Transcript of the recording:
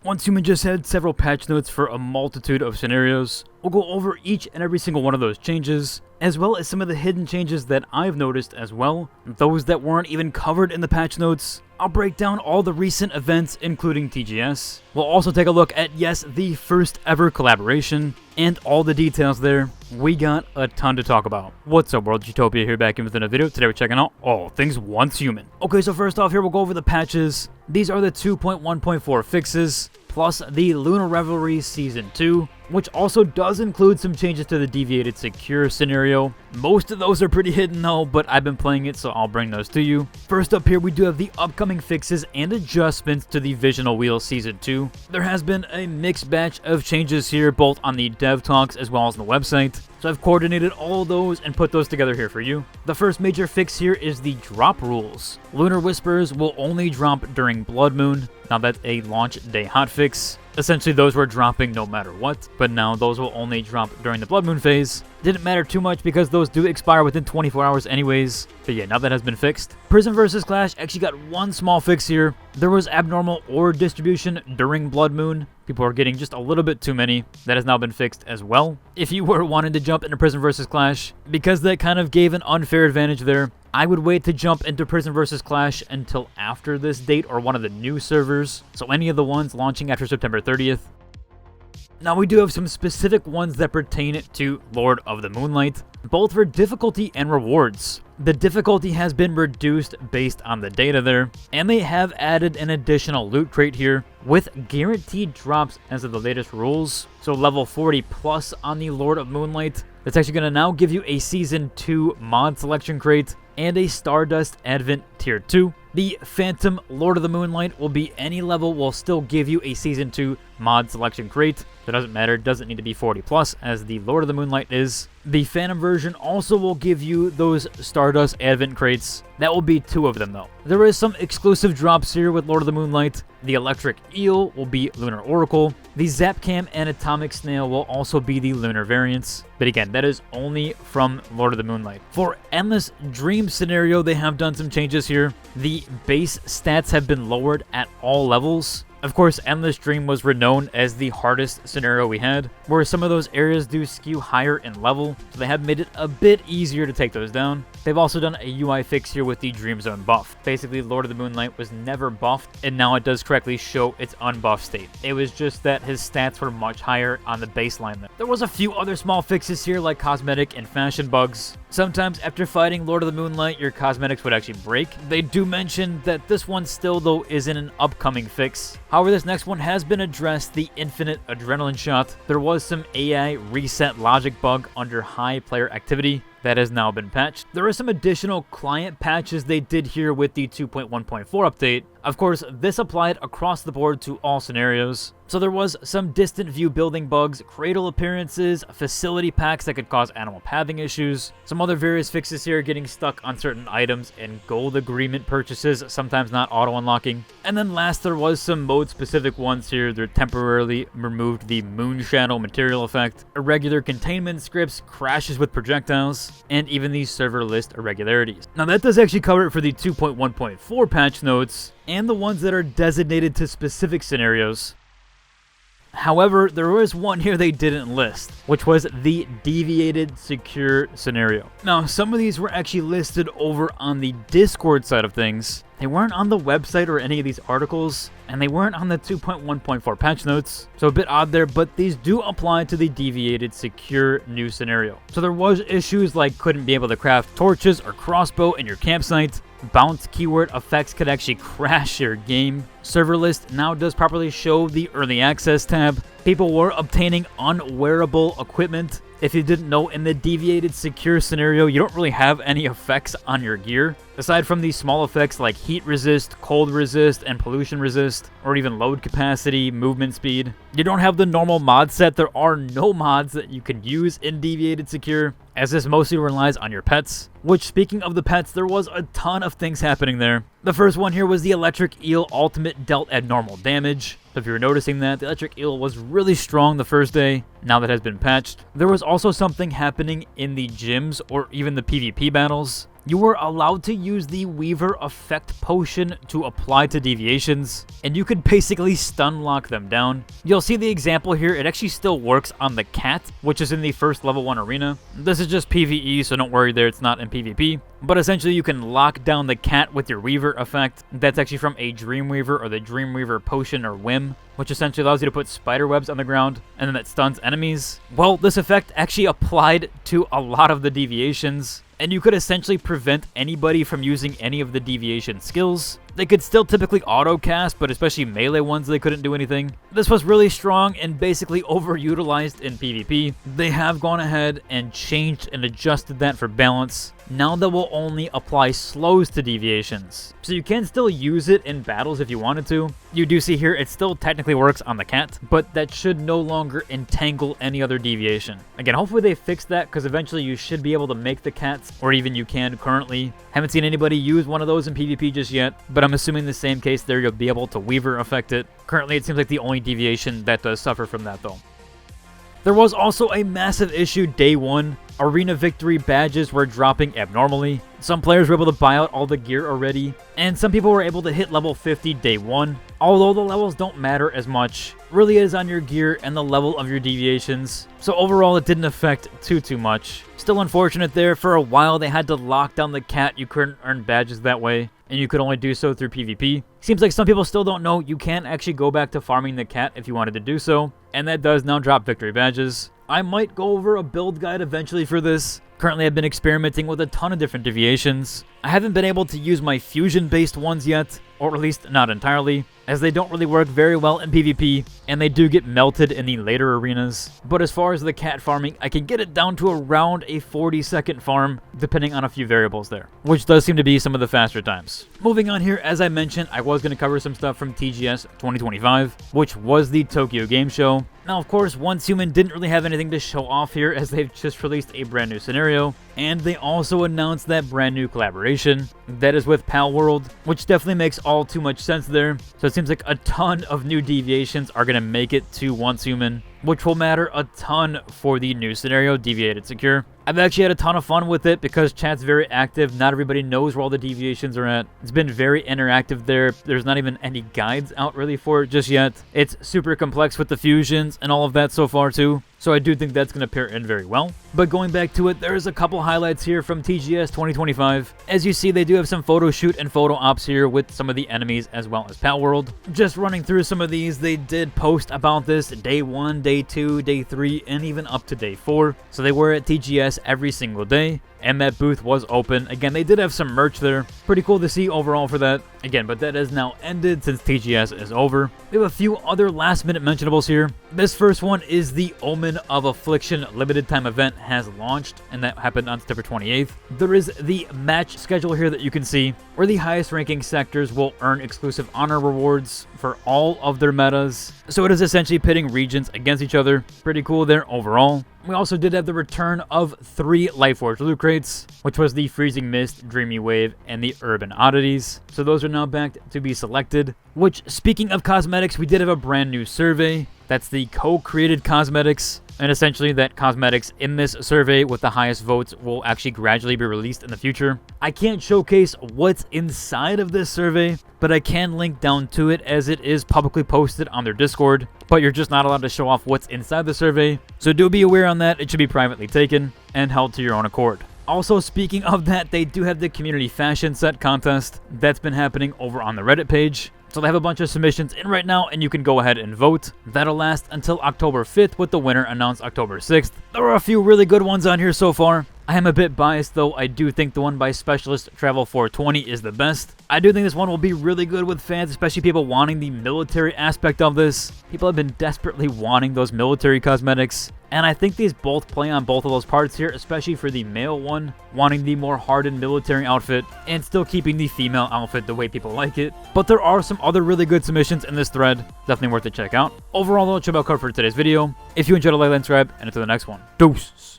Once Human just had several patch notes for a multitude of scenarios, we'll go over each and every single one of those changes, as well as some of the hidden changes that I've noticed as well, those that weren't even covered in the patch notes. I'll break down all the recent events, including TGS. We'll also take a look at, yes, the first ever collaboration, and all the details there. We got a ton to talk about. What's up, World? Utopia here, back in with another video. Today we're checking out all things Once Human. Okay, so first off here, we'll go over the patches. These are the 2.1.4 fixes, plus the Lunar Revelry Season 2, which also does include some changes to the Deviated Secure scenario. Most of those are pretty hidden though, but I've been playing it, so I'll bring those to you. First up here, we do have the upcoming fixes and adjustments to the Visional Wheel Season 2. There has been a mixed batch of changes here, both on the dev talks as well as on the website. So I've coordinated all those and put those together here for you. The first major fix here is the drop rules. Lunar Whispers will only drop during Blood Moon. Now that's a launch day hotfix. Essentially those were dropping no matter what, but now those will only drop during the Blood Moon phase. Didn't matter too much because those do expire within 24 hours anyways. But yeah, now that has been fixed. Prison vs. Clash actually got one small fix here. There was abnormal ore distribution during Blood Moon. People are getting just a little bit too many. That has now been fixed as well. If you were wanting to jump into Prison vs. Clash, because that kind of gave an unfair advantage there, I would wait to jump into Prison vs. Clash until after this date or one of the new servers. So any of the ones launching after September 30th. Now we do have some specific ones that pertain to Lord of the Moonlight, both for difficulty and rewards. The difficulty has been reduced based on the data there, and they have added an additional loot crate here with guaranteed drops as of the latest rules. So level 40 plus on the Lord of Moonlight. That's actually going to now give you a Season 2 mod selection crate and a Stardust Advent Tier 2. The Phantom Lord of the Moonlight will be any level, will still give you a Season 2 mod selection crate. That doesn't matter, it doesn't need to be 40 plus as the Lord of the Moonlight is. The Phantom version also will give you those Stardust Advent crates. That will be 2 of them though. There is some exclusive drops here with Lord of the Moonlight. The Electric Eel will be Lunar Oracle. The Zapcam and Atomic Snail will also be the Lunar variants. But again, that is only from Lord of the Moonlight. For Endless Dream scenario, they have done some changes here. The base stats have been lowered at all levels. Of course, Endless Dream was renowned as the hardest scenario we had, where some of those areas do skew higher in level, so they have made it a bit easier to take those down. They've also done a UI fix here with the Dream Zone buff. Basically, Lord of the Moonlight was never buffed, and now it does correctly show its unbuffed state. It was just that his stats were much higher on the baseline there. There was a few other small fixes here, like cosmetic and fashion bugs. Sometimes after fighting Lord of the Moonlight, your cosmetics would actually break. They do mention that this one still, though, is in an upcoming fix. However, this next one has been addressed, the Infinite Adrenaline Shot. There was some AI reset logic bug under high player activity. That has now been patched. There are some additional client patches they did here with the 2.1.4 update. Of course, this applied across the board to all scenarios. So there was some distant view building bugs, cradle appearances, facility packs that could cause animal pathing issues, some other various fixes here getting stuck on certain items and gold agreement purchases, sometimes not auto-unlocking. And then last, there was some mode-specific ones here that temporarily removed the moon shadow material effect, irregular containment scripts, crashes with projectiles, and even the server list irregularities. Now that does actually cover it for the 2.1.4 patch notes, and the ones that are designated to specific scenarios. However, there was one here they didn't list, which was the Deviated Secure scenario. Now, some of these were actually listed over on the Discord side of things. They weren't on the website or any of these articles, and they weren't on the 2.1.4 patch notes, so a bit odd there, but these do apply to the Deviated Secure new scenario. So there was issues like couldn't be able to craft torches or crossbow in your campsite. Bounce keyword effects could actually crash your game. Server list now does properly show the early access tab. People were obtaining unwearable equipment. If you didn't know, in the Deviated Secure scenario, you don't really have any effects on your gear. Aside from these small effects like heat resist, cold resist, and pollution resist, or even load capacity, movement speed, you don't have the normal mod set. There are no mods that you can use in Deviated Secure, as this mostly relies on your pets. Which, speaking of the pets, there was a ton of things happening there. The first one here was the Electric Eel Ultimate dealt abnormal damage. So if you were noticing that, the Electric Eel was really strong the first day. Now that has been patched. There was also something happening in the gyms or even the PvP battles. you were allowed to use the Weaver Effect Potion to apply to deviations, and you could basically stun lock them down. You'll see the example here. It actually still works on the cat, which is in the first level 1 arena. This is just PvE, so don't worry there, it's not in PvP. But essentially you can lock down the cat with your Weaver effect. That's actually from a Dreamweaver or the Dreamweaver Potion or Whim, which essentially allows you to put spider webs on the ground, and then that stuns enemies. Well, this effect actually applied to a lot of the deviations, and you could essentially prevent anybody from using any of the deviation skills. They could still typically auto-cast, but especially melee ones, they couldn't do anything. This was really strong and basically overutilized in PvP. They have gone ahead and changed and adjusted that for balance. Now that will only apply slows to deviations. So you can still use it in battles if you wanted to. You do see here it still technically works on the cat, but that should no longer entangle any other deviation. Again, hopefully they fix that, because eventually you should be able to make the cats, or even you can currently. Haven't seen anybody use one of those in PvP just yet, but I'm assuming the same case there, you'll be able to Weaver affect it. Currently it seems like the only deviation that does suffer from that though. There was also a massive issue day 1. Arena victory badges were dropping abnormally. Some players were able to buy out all the gear already, and some people were able to hit level 50 day 1. Although the levels don't matter as much, really is on your gear and the level of your deviations. So overall it didn't affect too much. Still unfortunate there, for a while they had to lock down the cat. You couldn't earn badges that way, and you could only do so through PvP. Seems like some people still don't know you can actually go back to farming the cat if you wanted to do so, and that does now drop victory badges. I might go over a build guide eventually for this. Currently I've been experimenting with a ton of different deviations. I haven't been able to use my fusion-based ones yet, or at least not entirely, as they don't really work very well in PvP, and they do get melted in the later arenas. But as far as the cat farming, I can get it down to around a 40-second farm, depending on a few variables there, which does seem to be some of the faster times. Moving on here, as I mentioned, I was going to cover some stuff from TGS 2025, which was the Tokyo Game Show. Now, of course, Once Human didn't really have anything to show off here, as they've just released a brand new scenario, and they also announced that brand new collaboration that is with Pal World, which definitely makes all too much sense there. So it seems like a ton of new deviations are going to make it to Once Human, which will matter a ton for the new scenario, Deviated Secure. I've actually had a ton of fun with it because chat's very active. Not everybody knows where all the deviations are at. It's been very interactive there. There's not even any guides out really for it just yet. It's super complex with the fusions and all of that so far too. So I do think that's going to pair in very well. But going back to it, there's a couple highlights here from TGS 2025. As you see, they do have some photo shoot and photo ops here with some of the enemies as well as Pal World. Just running through some of these, they did post about this day 1, day 2, day 3, and even up to day 4. So they were at TGS every single day, and that booth was open. Again, they did have some merch there. Pretty cool to see overall for that. Again, but that has now ended since TGS is over. We have a few other last-minute mentionables here. This first one is the Omen of Affliction limited time event has launched, and that happened on September 28th. There is the match schedule here that you can see, where the highest ranking sectors will earn exclusive honor rewards for all of their metas. So it is essentially pitting regions against each other. Pretty cool there overall. We also did have the return of 3 Lightforge loot crates, which was the Freezing Mist, Dreamy Wave, and the Urban Oddities. So those are now back to be selected. Which, speaking of cosmetics, we did have a brand new survey. That's the co-created cosmetics. And essentially that cosmetics in this survey with the highest votes will actually gradually be released in the future. I can't showcase what's inside of this survey, but I can link down to it as it is publicly posted on their Discord. But you're just not allowed to show off what's inside the survey. So do be aware on that. It should be privately taken and held to your own accord. Also, speaking of that, they do have the community fashion set contest that's been happening over on the Reddit page. So they have a bunch of submissions in right now, and you can go ahead and vote. That'll last until October 5th, with the winner announced October 6th. There are a few really good ones on here so far. I am a bit biased though. I do think the one by Specialist Travel 420 is the best. I do think this one will be really good with fans, especially people wanting the military aspect of this. People have been desperately wanting those military cosmetics. And I think these both play on both of those parts here, especially for the male one, wanting the more hardened military outfit, and still keeping the female outfit the way people like it. But there are some other really good submissions in this thread, definitely worth to check out. Overall though, that's about covered for today's video. If you enjoyed it, like and subscribe, and until the next one, deuces.